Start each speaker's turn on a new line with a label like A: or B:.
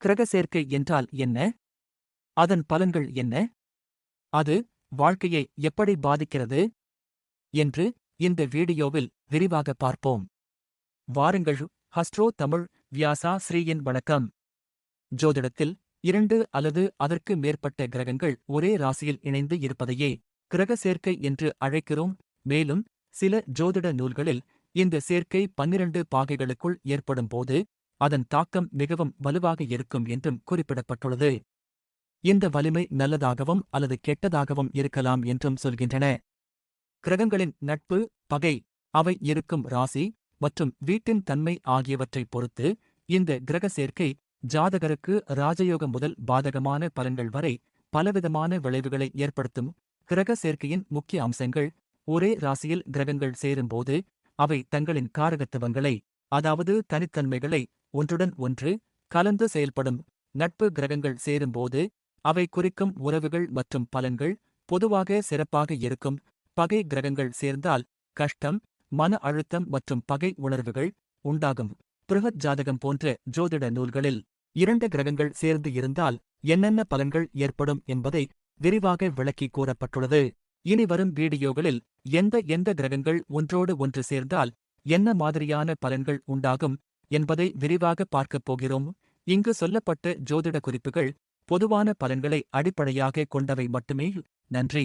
A: கிரக சேர்க்கை என்றால் என்ன? அதன் பலன்கள் என்ன? அது வாழ்க்கையை எப்படி பாதிக்கிறது என்று இந்த வீடியோவில் விரிவாக பார்ப்போம். வாருங்கள். ஹஸ்ட்ரோ தமிழ் வியாசா ஸ்ரீயின் வணக்கம். ஜோதிடத்தில் 2 அல்லது அதற்கு மேற்பட்ட கிரகங்கள் ஒரே ராசியில் இணைந்து இருப்பதையே கிரக சேர்க்கை என்று அழைக்கிறோம். மேலும் சில ஜோதிட நூல்களில் இந்த சேர்க்கை 12 பாகைகளுக்குள் ஏற்படும் போது அதன் தாக்கம் மிகவும் வலுவாக இருக்கும் என்றும் குறிப்பிடப்பட்டுள்ளது. இந்த வலிமை நல்லதாகவும் அல்லது கெட்டதாகவும் இருக்கலாம் என்றும் சொல்கின்றன. கிரகங்களின் நட்பு, பகை, அவை இருக்கும் ராசி மற்றும் வீட்டின் தன்மை ஆகியவற்றைப் பொறுத்து இந்த கிரக சேர்க்கை ஜாதகருக்கு ராஜயோகம் முதல் பாதகமான பலன்கள் வரை பலவிதமான விளைவுகளை ஏற்படுத்தும். கிரக சேர்க்கையின் முக்கிய அம்சங்கள்: ஒரே ராசியில் கிரகங்கள் சேரும்போது அவை தங்களின் காரகத்துவங்களை, அதாவது தனித்தன்மைகளை ஒன்றுடன் ஒன்று கலந்து செயல்படும். நட்பு கிரகங்கள் சேரும்போது அவை குறிக்கும் உறவுகள் மற்றும் பலன்கள் பொதுவாக சிறப்பாக இருக்கும். பகை கிரகங்கள் சேர்ந்தால் கஷ்டம், மன அழுத்தம் மற்றும் பகை உணர்வுகள் உண்டாகும். பிருஹத் ஜாதகம் போன்ற ஜோதிட நூல்களில் 2 கிரகங்கள் சேர்ந்து இருந்தால் என்னென்ன பலன்கள் ஏற்படும் என்பதை விரிவாக விளக்கி கூறப்பட்டுள்ளது. இனி வரும் வீடியோகளில் எந்த கிரகங்கள் ஒன்றோடு ஒன்று சேர்ந்தால் என்ன மாதிரியான பலன்கள் உண்டாகும் என்பதை விரிவாக பார்க்கப் போகிறோம். இங்கு சொல்லப்பட்ட ஜோதிட குறிப்புகள் பொதுவான பலன்களை அடிப்படையாக கொண்டவை மட்டுமே. நன்றி.